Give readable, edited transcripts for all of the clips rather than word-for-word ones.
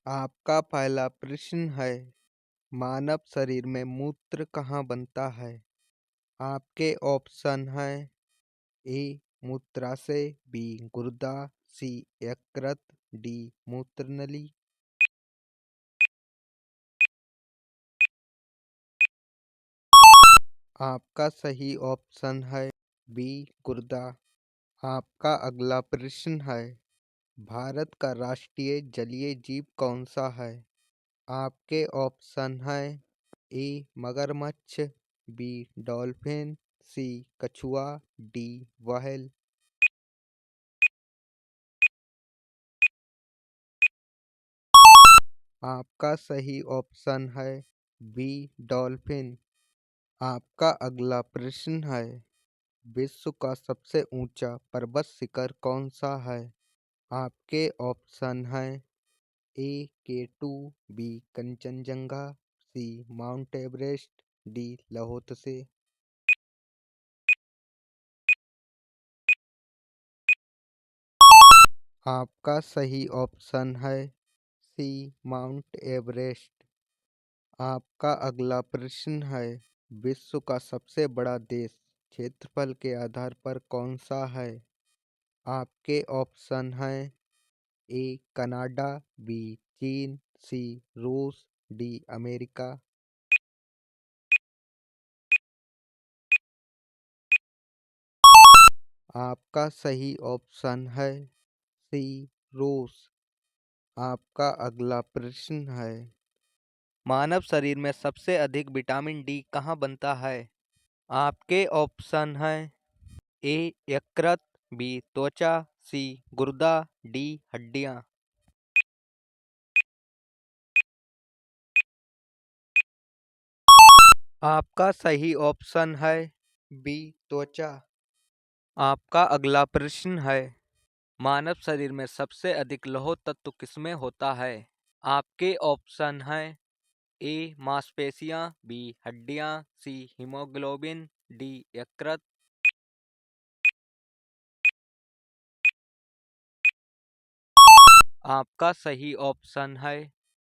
आपका पहला प्रश्न है, मानव शरीर में मूत्र कहाँ बनता है? आपके ऑप्शन हैं ए मूत्राशय, बी गुर्दा, सी यकृत, डी मूत्रनली। आपका सही ऑप्शन है बी गुर्दा। आपका अगला प्रश्न है, भारत का राष्ट्रीय जलीय जीव कौन सा है? आपके ऑप्शन हैं ए मगरमच्छ, बी डॉल्फिन, सी कछुआ, डी व्हेल। आपका सही ऑप्शन है बी डॉल्फिन। आपका अगला प्रश्न है, विश्व का सबसे ऊंचा पर्वत शिखर कौन सा है? आपके ऑप्शन हैं ए केटू, बी कंचनजंगा, सी माउंट एवरेस्ट, डी लाहोत्से। आपका सही ऑप्शन है सी माउंट एवरेस्ट। आपका अगला प्रश्न है, विश्व का सबसे बड़ा देश क्षेत्रफल के आधार पर कौन सा है? आपके ऑप्शन हैं ए कनाडा, बी चीन, सी रूस, डी अमेरिका। आपका सही ऑप्शन है सी रूस। आपका अगला प्रश्न है, मानव शरीर में सबसे अधिक विटामिन डी कहाँ बनता है? आपके ऑप्शन हैं ए यकृत, बी त्वचा, सी गुर्दा, डी हड्डियां। आपका सही ऑप्शन है बी त्वचा। आपका अगला प्रश्न है, मानव शरीर में सबसे अधिक लौह तत्व किसमें होता है? आपके ऑप्शन हैं ए मांसपेशियां, बी हड्डियां, सी हीमोग्लोबिन, डी यकृत। आपका सही ऑप्शन है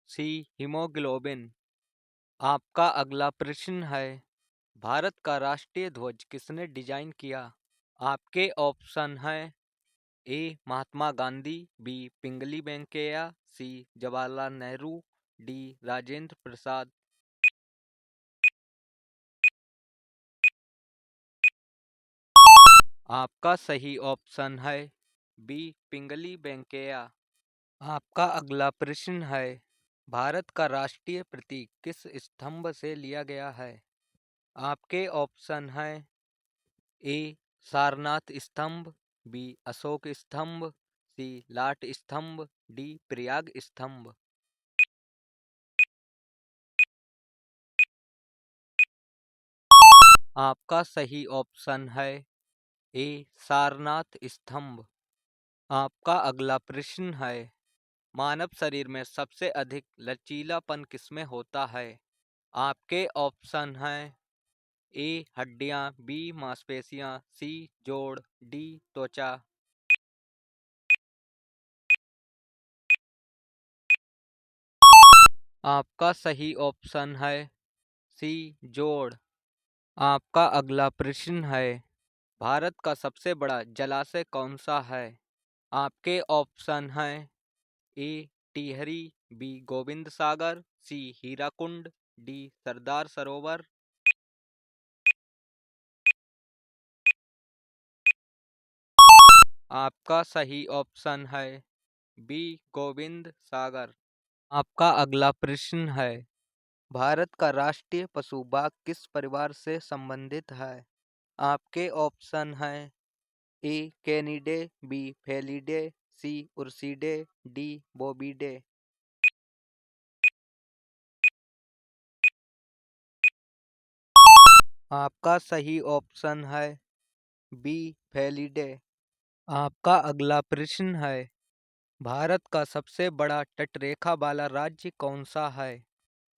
सी हीमोग्लोबिन। आपका अगला प्रश्न है, भारत का राष्ट्रीय ध्वज किसने डिजाइन किया? आपके ऑप्शन हैं ए महात्मा गांधी, बी पिंगली वेंकैया, सी जवाहरलाल नेहरू, डी राजेंद्र प्रसाद। आपका सही ऑप्शन है बी पिंगली वेंकैया। आपका अगला प्रश्न है, भारत का राष्ट्रीय प्रतीक किस स्तंभ से लिया गया है? आपके ऑप्शन हैं ए सारनाथ स्तंभ, बी अशोक स्तंभ, सी लाट स्तंभ, डी प्रयाग स्तंभ। आपका सही ऑप्शन है ए सारनाथ स्तंभ। आपका अगला प्रश्न है, मानव शरीर में सबसे अधिक लचीलापन किसमें होता है? आपके ऑप्शन हैं ए हड्डियां, बी मांसपेशियां, सी जोड़, डी त्वचा। आपका सही ऑप्शन है सी जोड़। आपका अगला प्रश्न है, भारत का सबसे बड़ा जलाशय कौन सा है? आपके ऑप्शन हैं ए टिहरी, बी गोविंद सागर, सी हीराकुंड, डी सरदार सरोवर। आपका सही ऑप्शन है बी गोविंद सागर। आपका अगला प्रश्न है, भारत का राष्ट्रीय पशु बाघ किस परिवार से संबंधित है? आपके ऑप्शन हैं ए कैनिडे, बी फेलिडे, सी उर्सिडे, डी बोबीडे। आपका सही ऑप्शन है बी फेलिडे। आपका अगला प्रश्न है, भारत का सबसे बड़ा तटरेखा वाला राज्य कौन सा है?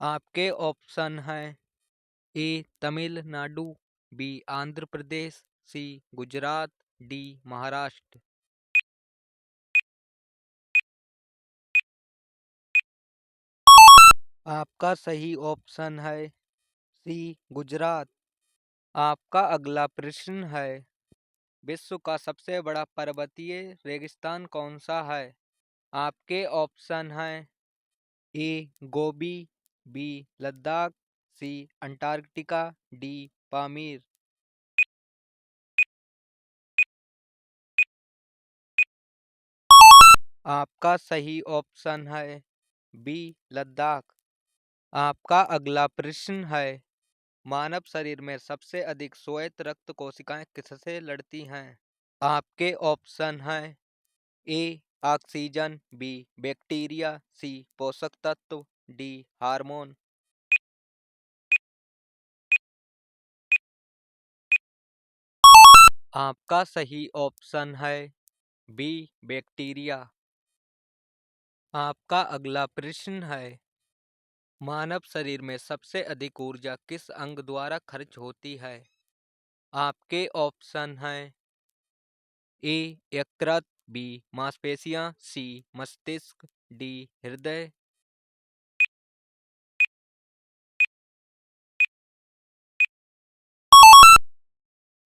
आपके ऑप्शन हैं ए तमिलनाडु, बी आंध्र प्रदेश, सी गुजरात, डी महाराष्ट्र। आपका सही ऑप्शन है सी गुजरात। आपका अगला प्रश्न है, विश्व का सबसे बड़ा पर्वतीय रेगिस्तान कौन सा है? आपके ऑप्शन हैं ए गोबी, बी लद्दाख, सी अंटार्कटिका, डी पामीर। आपका सही ऑप्शन है बी लद्दाख। आपका अगला प्रश्न है, मानव शरीर में सबसे अधिक श्वेत रक्त कोशिकाएं किससे लड़ती हैं? आपके ऑप्शन हैं ए ऑक्सीजन, बी बैक्टीरिया, सी पोषक तत्व, डी हार्मोन। आपका सही ऑप्शन है बी बैक्टीरिया। आपका अगला प्रश्न है, मानव शरीर में सबसे अधिक ऊर्जा किस अंग द्वारा खर्च होती है? आपके ऑप्शन हैं ए यकृत, बी मांसपेशियां, सी मस्तिष्क, डी हृदय।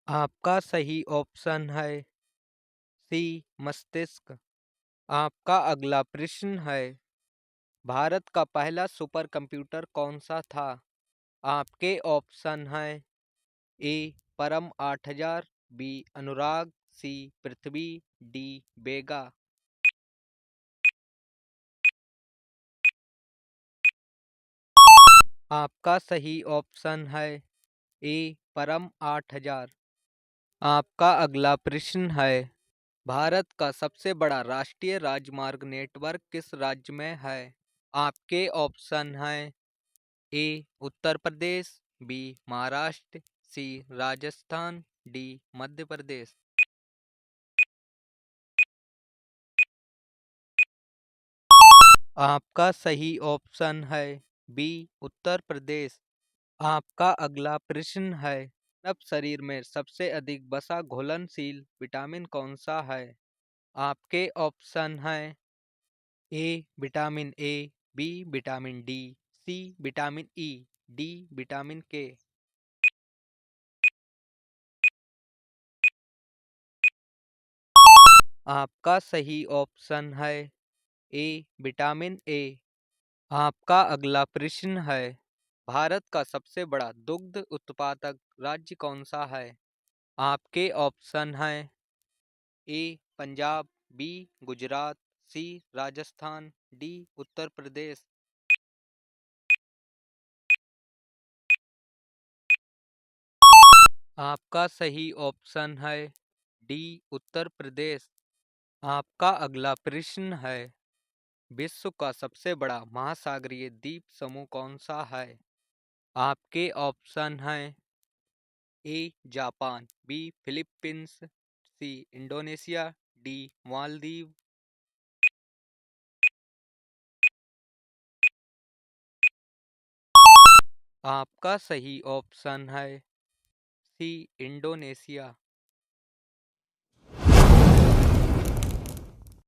आपका सही ऑप्शन है सी मस्तिष्क। आपका अगला प्रश्न है, भारत का पहला सुपर कंप्यूटर कौन सा था? आपके ऑप्शन हैं ए परम 8000, बी अनुराग, सी पृथ्वी, डी बेगा। आपका सही ऑप्शन है ए परम 8000। आपका अगला प्रश्न है, भारत का सबसे बड़ा राष्ट्रीय राजमार्ग नेटवर्क किस राज्य में है? आपके ऑप्शन हैं ए उत्तर प्रदेश, बी महाराष्ट्र, सी राजस्थान, डी मध्य प्रदेश। आपका सही ऑप्शन है बी उत्तर प्रदेश। आपका अगला प्रश्न है, मानव शरीर में सबसे अधिक वसा घुलनशील विटामिन कौन सा है? आपके ऑप्शन हैं A vitamin A, B vitamin D, C vitamin E, D vitamin K. आपका सही ऑप्शन है ए विटामिन ए। आपका अगला प्रश्न है, भारत का सबसे बड़ा दुग्ध उत्पादक राज्य कौन सा है? आपके ऑप्शन हैं ए पंजाब, बी गुजरात, सी राजस्थान, डी उत्तर प्रदेश। आपका सही ऑप्शन है डी उत्तर प्रदेश। आपका अगला प्रश्न है, विश्व का सबसे बड़ा महासागरीय द्वीप समूह कौन सा है? आपके ऑप्शन हैं A Japan, B Philippines, C Indonesia, D Maldives. आपका सही ऑप्शन है सी इंडोनेशिया।